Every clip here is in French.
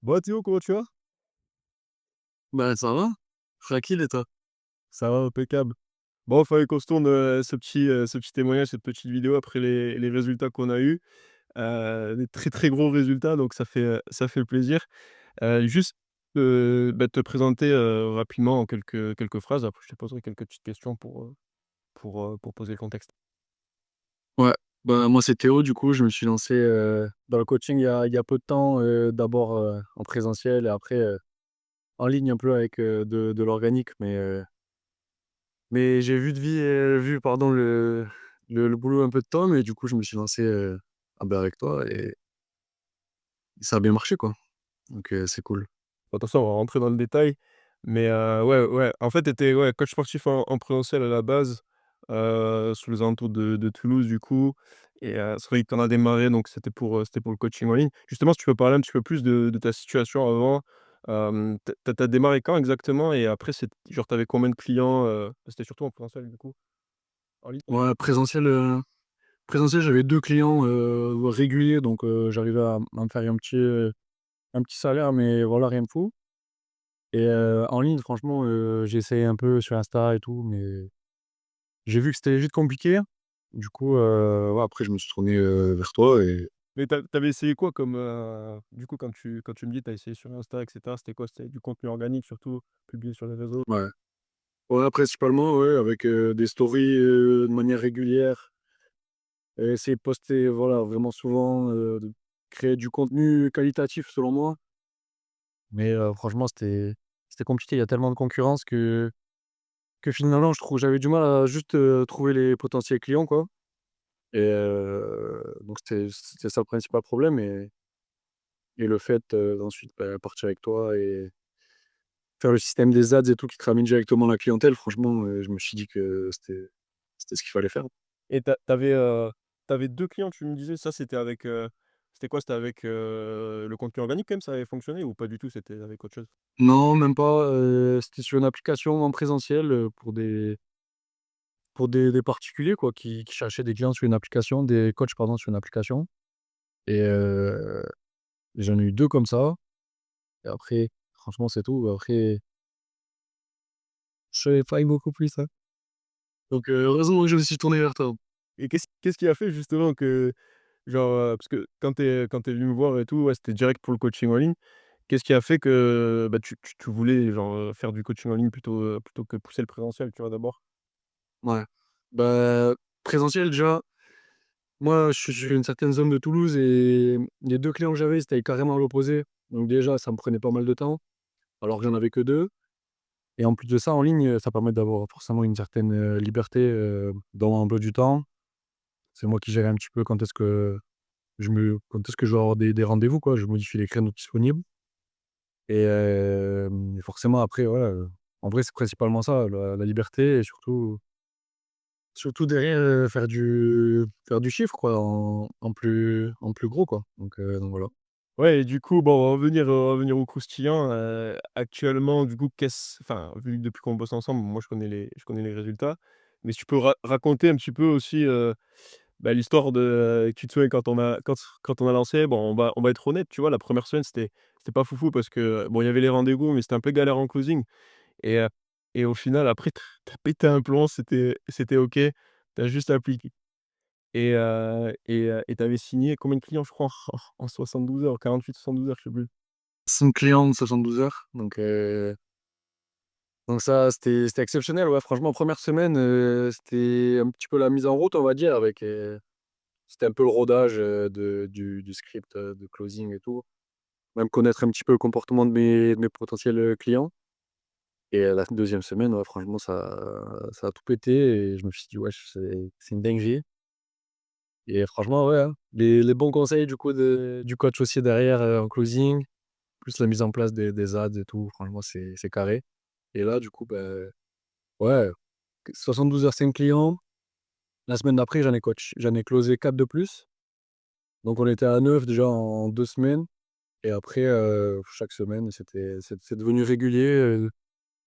Bon, Théo, comment tu vas? Bah, ça va, tranquille et toi? Ça va, impeccable. Bon, il fallait qu'on se tourne ce petit témoignage, cette petite vidéo après les résultats qu'on a eus. Des très, très gros résultats, donc ça fait plaisir. Juste te présenter rapidement en quelques phrases. Après, je te poserai quelques petites questions pour poser le contexte. Ouais, bah, moi c'est Théo, du coup, je me suis lancé, dans le coaching il y a peu de temps, d'abord, en présentiel et après, en ligne un peu avec, de l'organique. Mais j'ai vu pardon le boulot un peu de temps, mais du coup je me suis lancé, avec toi et ça a bien marché quoi, donc c'est cool. Bon, attention, on va rentrer dans le détail, mais ouais, ouais, en fait, tu étais, ouais, coach sportif en présentiel à la base, sous les alentours de Toulouse, du coup. Et c'est vrai que tu en as démarré, donc c'était pour le coaching en ligne. Justement, si tu peux parler un petit peu plus de ta situation avant, tu as démarré quand exactement? Et après, c'est genre, tu avais combien de clients? C'était surtout en présentiel, du coup, en ligne? Ouais, présentiel, j'avais 2 clients, réguliers, donc j'arrivais à me faire un petit salaire, mais voilà, rien de fou. Et en ligne, franchement, j'ai essayé un peu sur Insta et tout, mais j'ai vu que c'était juste compliqué. Du coup, ouais, après je me suis tourné, vers toi et Mais tu avais essayé quoi comme, du coup, quand tu me dis, tu as essayé sur Insta et cetera, c'était quoi? C'était du contenu organique surtout, publié sur les réseaux? ouais. Ouais, principalement, ouais, avec, des stories, de manière régulière et essayer de poster, voilà, vraiment souvent, de créer du contenu qualitatif selon moi. Mais franchement, c'était compliqué. Il y a tellement de concurrence que finalement, je trouve j'avais du mal à juste, trouver les potentiels clients, quoi. Et donc c'était ça le principal problème. Et le fait, d'ensuite, bah, partir avec toi et faire le système des ads et tout qui te ramène directement la clientèle, franchement, je me suis dit que c'était ce qu'il fallait faire. Et tu avais 2 clients, tu me disais, ça c'était avec, c'était quoi? C'était avec, le contenu organique quand même, ça avait fonctionné ou pas du tout, c'était avec autre chose? Non, même pas, c'était sur une application en présentiel, pour des particuliers quoi, qui cherchaient des clients sur une application, des coachs pardon, sur une application. Et j'en ai eu 2 comme ça et après franchement c'est tout. Après, je savais pas eu beaucoup plus, hein. Donc heureusement que je me suis tourné vers toi. Et qu'est-ce qui a fait justement que genre, parce que quand tu es venu me voir et tout, ouais, c'était direct pour le coaching en ligne. Qu'est-ce qui a fait que, bah, tu voulais genre, faire du coaching en ligne plutôt que pousser le présentiel, tu vois, d'abord? Ouais. Bah, présentiel déjà, moi je suis sur une certaine zone de Toulouse et les 2 clients que j'avais, c'était carrément à l'opposé. Donc déjà ça me prenait pas mal de temps, alors que j'en avais que 2. Et en plus de ça, en ligne, ça permet d'avoir forcément une certaine, liberté, dans mon emploi du temps. C'est moi qui gère un petit peu quand est-ce que je dois avoir des rendez-vous, quoi. Je modifie les créneaux disponibles et forcément après, voilà, en vrai, c'est principalement ça, la liberté et surtout derrière, faire du chiffre, quoi, en plus gros, quoi. Donc voilà. Ouais, et du coup, bon, on va revenir au croustillant, actuellement, du coup, enfin, vu depuis qu'on bosse ensemble, moi, je connais les résultats. Mais si tu peux raconter un petit peu aussi, bah, l'histoire de, tu te souviens quand on a lancé, bon, on va être honnête, tu vois? La première semaine, c'était pas foufou parce que, bon, il y avait les rendez-vous, mais c'était un peu galère en closing. Et au final, après, tu as pété un plomb, c'était OK. Tu as juste appliqué et tu avais signé combien de clients, je crois, en 72 heures, 48, 72 heures, je sais plus. 5 clients en 72 heures, donc ça, c'était exceptionnel, ouais. Franchement, première semaine, c'était un petit peu la mise en route, on va dire, avec, c'était un peu le rodage, du script, de closing et tout. Même connaître un petit peu le comportement de mes potentiels, clients. Et la deuxième semaine, ouais, franchement, ça a tout pété et je me suis dit: «Wesh, c'est une dinguerie». Et franchement, ouais, hein, les bons conseils du coup du coach aussi derrière, en closing, plus la mise en place des ads et tout, franchement, c'est carré. Et là, du coup, bah, ouais, 72 heures, 5 clients. La semaine d'après, j'en ai closé 4 de plus. Donc on était à 9 déjà en 2 semaines. Et après, chaque semaine, c'est devenu régulier,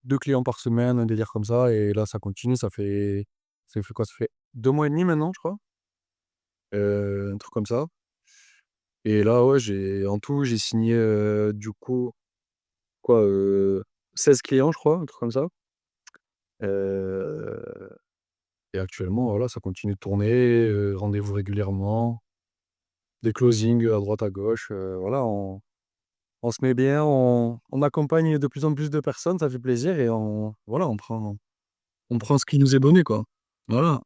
2 clients par semaine, un délire comme ça. Et là, ça continue, ça fait quoi? Ça fait 2 mois et demi maintenant, je crois, un truc comme ça. Et là, ouais, en tout, j'ai signé, du coup, quoi, 16 clients, je crois, un truc comme ça. Heu et actuellement, voilà, ça continue de tourner, rendez-vous régulièrement, des closings, à droite à gauche, voilà, on se met bien, on accompagne de plus en plus de personnes, ça fait plaisir et voilà, on prend ce qui nous est donné, quoi. Voilà.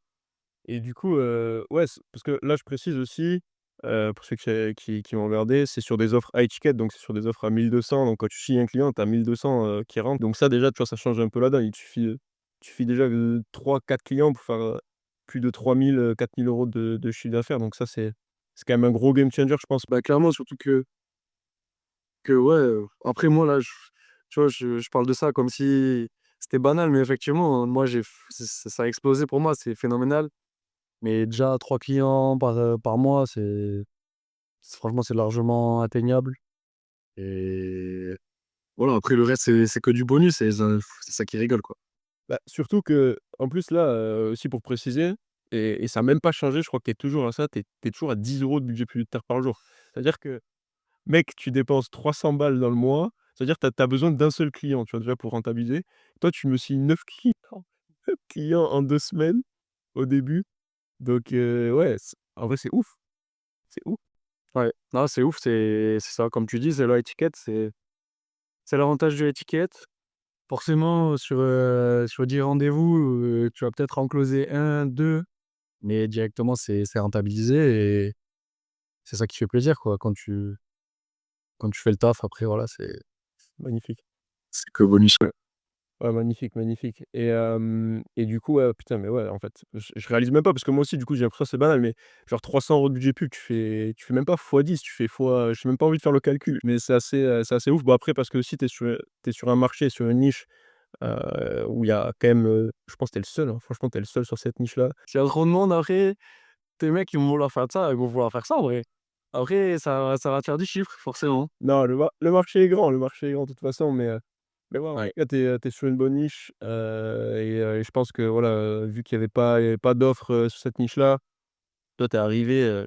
Et du coup, ouais, parce que là, je précise aussi, pour ceux qui vont regarder, c'est sur des offres high ticket, donc c'est sur des offres à 1 200. Donc quand tu signes un client, tu as 1 200, qui rentrent. Donc ça déjà, tu vois, ça change un peu la donne. Il suffit déjà de 3 4 clients pour faire, plus de 3 000 4 000 € de chiffre d'affaires. Donc ça, c'est quand même un gros game changer, je pense. Bah, clairement, surtout que ouais, après moi là, tu vois, je parle de ça comme si c'était banal, mais effectivement, moi j'ai f ç ça a explosé pour moi, c'est phénoménal. Mais déjà 3 clients par mois, franchement, c'est largement atteignable et voilà, après le reste, c'est que du bonus et c'est ça qui rigole, quoi. Bah, surtout que en plus là, aussi pour préciser, et ça a même pas changé, je crois que tu es toujours à ça, tu es toujours à 10 € de budget publicitaire par jour. C'est-à-dire que, mec, tu dépenses 300 balles dans le mois, c'est-à-dire que tu as besoin d'un seul client, tu vois, déjà pour rentabiliser. Toi, tu me signes 9 clients, 9 clients en 2 semaines au début, donc ouais, en vrai, c'est ouf, c'est ouf. Ouais, non, c'est ouf, c'est ça, comme tu dis, c'est le high ticket, c'est l'avantage du high ticket. Forcément, sur 10 rendez-vous, tu vas peut-être en closer un, 2, mais directement, c'est rentabilisé et c'est ça qui fait plaisir, quoi. Quand tu fais le taf, après, voilà, Magnifique. c'est que bonus, ouais. Ouais, magnifique, magnifique. Et du coup, ouais, putain, mais ouais, en fait, je réalise même pas parce que moi aussi, du coup, j'ai l'impression que c'est banal, mais genre 300 € de budget pub, tu fais même pas fois 10, tu fais fois, j'ai même pas envie de faire le calcul, mais c'est assez ouf. Bon, après, parce que aussi, tu es sur un marché, sur une niche, où il y a quand même, je pense que tu es le seul, hein, franchement, tu es le seul sur cette niche-là. S'il y a trop de monde après, tes mecs, ils vont vouloir faire ça, ils vont vouloir faire ça, en vrai. Après, ça va te faire du chiffre, forcément. Non, le marché est grand, le marché est grand de toute façon, mais ouais, en Ouais. tout cas, tu es sur une bonne niche, et je pense que voilà, vu qu'il y avait pas d'offres, sur cette niche-là, toi, tu es arrivé.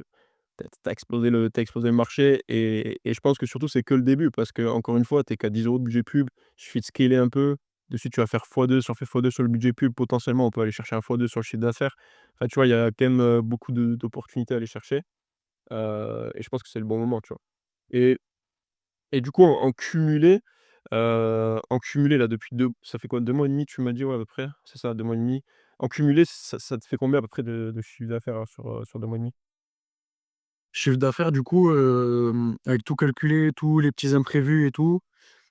Tu as explosé le marché, et je pense que surtout c'est que le début parce que encore une fois, tu es qu'à 10 € de budget pub. Il suffit de scaler un peu. Dessus, tu vas faire fois 2. Si on fait fois 2 sur le budget pub, potentiellement, on peut aller chercher un fois 2 sur le chiffre d'affaires. Enfin, tu vois, il y a quand même, beaucoup d'opportunités à aller chercher, et je pense que c'est le bon moment, tu vois? Et du coup, en cumulé là depuis 2, ça fait quoi? 2 mois et demi, tu m'as dit, ouais, à peu près? C'est ça, 2 mois et demi. En cumulé, ça te fait combien à peu près de chiffre d'affaires, sur 2 mois et demi? Chiffre d'affaires, du coup, avec tout calculé, tous les petits imprévus et tout,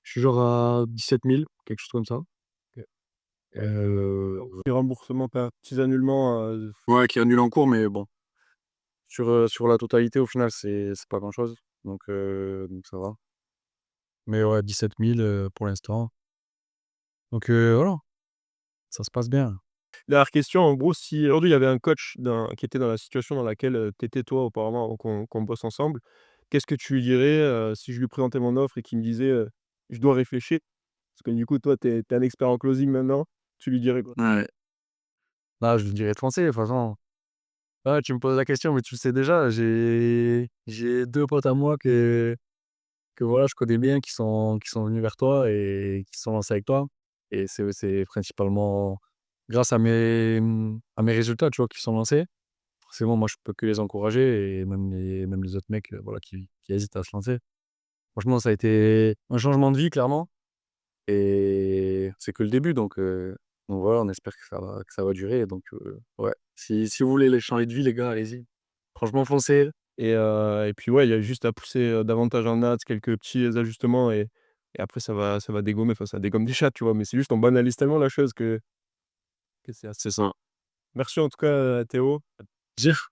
je suis genre à 17 000, quelque chose comme ça. OK. Heu, Donc petits remboursements, petits annulements, ouais, qui annule en cours, mais bon, sur la totalité, au final, c'est pas grand-chose, donc ça va. Mais ouais, 17 000 pour l'instant. Donc voilà, ça se passe bien. Dernière question, en gros, si aujourd'hui il y avait un coach qui était dans la situation dans laquelle, tu étais toi auparavant avant qu'on bosse ensemble, qu'est-ce que tu lui dirais, si je lui présentais mon offre et qu'il me disait, «Je dois réfléchir», parce que du coup toi tu es un expert en closing maintenant, tu lui dirais quoi? Ouais. Là, je lui dirais de foncer, de toute façon. Ouais, tu me poses la question, mais tu le sais déjà, j'ai 2 potes à moi que voilà, je connais bien, qui sont venus vers toi et qui se sont lancés avec toi et c'est principalement grâce à mes résultats, tu vois, qu'ils se sont lancés. Forcément, moi, je peux que les encourager et même les autres mecs, voilà, qui hésitent à se lancer. Franchement, ça a été un changement de vie, clairement et c'est que le début donc voilà, on espère que ça va durer donc ouais. Si vous voulez les changer de vie, les gars, allez-y. Franchement, foncez. Et puis ouais, il y a juste à pousser, davantage en ads, quelques petits ajustements, et après ça va dégommer, enfin ça dégomme déjà, tu vois? Mais c'est juste on banalise tellement la chose que c'est assez C'est ça. merci en tout cas, Théo. Dire